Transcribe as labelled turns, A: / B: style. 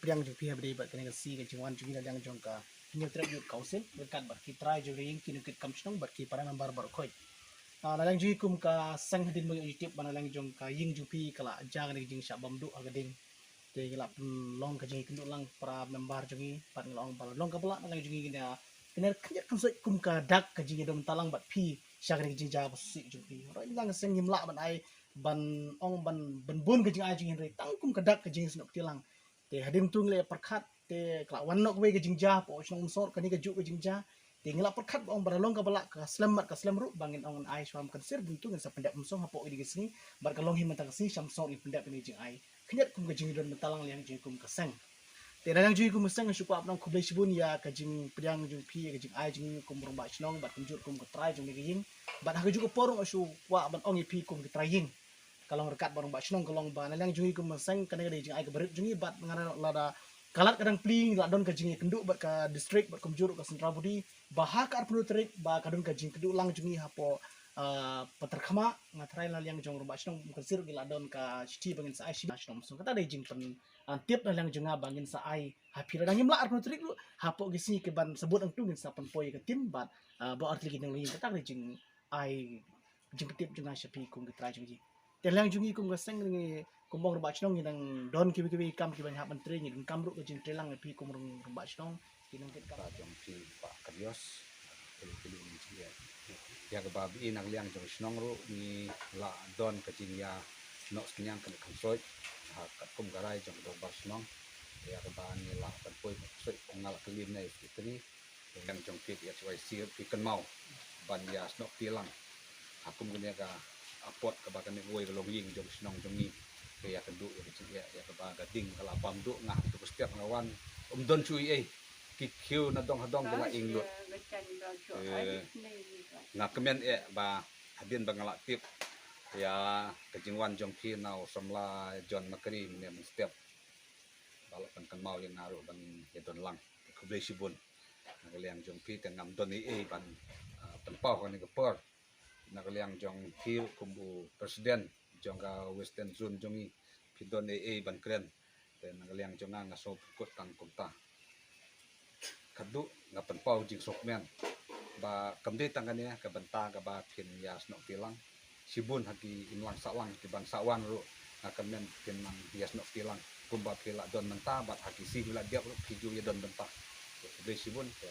A: priang ju pihak beri bat kena si ke jingwan ju gila yang jong ka pinyo trek ju kausin berkat bat ki try ju ring kinu kit kam snong bat ki para member bar khoi nalang ju kum ka sang hadin mo youtube banalang jong ka ying ju pi kala jang ni jing sha bam du agading te gila long ka jing kindu lang para member jungi pat long bal long ka bala nalang jungi gina kena knyat kum sai kum ka dak ka jing dom talang bat pi syagri jing ja si ju pi ro lang sang yimla ban ai ban ong ban ban bun ka jing ai jing re tang kum ka dak ka jing snok tilang te hadim tung le perkhat te kla wan nok we ka jing ja po snong sor ka ni ka ju ka jing ja te ngila perkhat ong baralong ka bala ka selamat ka selam ru bangin ong ai swam kan sir buntung sa pendap msong hapo idi gisni bar ka long him ta si samsong ni pendap ni jing ai knyat kum ka jing don matalang liang jing kum ka sang te dalang jing kum sang su pa nong khublai sibun ya ka jing priang jing pi ka jing ai jing kum rong ba snong bat kum jur kum ka try jing ni ging bat ha ju ko porong asu wa ban ong pi kum ka trying kalong rekat barong ba snong kalong ba nalang jing kum sang ka ni jing ai ka berit jing bat ngara lada kalat kadang pling la don ka jing kenduk bat ka district bat kum jur ka sentra budi bahak ar pelu terik ba kadun ka jing keduk lang jungi hapo patar khama ngatrai la yang jong rumba snong kasir gila don ka sti bangin sa ai snong so kata de jing pen tiap la yang junga bangin sa ai hapira dang imla ar pelu terik lu hapo gisi ke ban sebut ang tungin sa pen poi ka tim bat ba arti lagi nang ling kata de jing ai jing tiap junga shapi kum gitrai jungi te lang jungi kum gaseng ni kumbong rumba snong nang don kibi kam ki ban hap menteri ni kam ru ka jing telang pi kum rumba snong kinong ket ka
B: jong pi pak karyos pili ni ya ke babi nang liang jong snong ru ni la don ka jing ya no senyang kan soi ha kat kum garai jong do bar snong ya ke ban ni la kan poi soi ngal kelin nei fitri yang jong pi ya cwai sir pi kan mau ban ya snok tilang akum gene ka apot ka bakan ni woi long ying jong snong jong ni ya kedu ya ke ba gading kala pam du ngah tu setiap ngawan don cui kikiu na dong hadong dengan inglut na kemen ba hadin bangala tip ya kejingwan jong pi nau samla John Makri ne setiap balapan kan mau yang naruh bang ya don lang kublai sibun nagaliang jong pi tengam don ban penpau kan ke per nagaliang jong pi kumbu presiden jong ka western zone jongi pidon ban kren dan nagaliang jonga ngaso kut kang kumta kadu ngapen pau jing sokmen ba kamde tangannya ke benta ke ba pin ya snok tilang sibun haki inlang salang ki ban sawan ru ngakamen pin nang ya snok tilang kumba pila don menta bat haki si gula dia ru piju ya don benta de sibun ke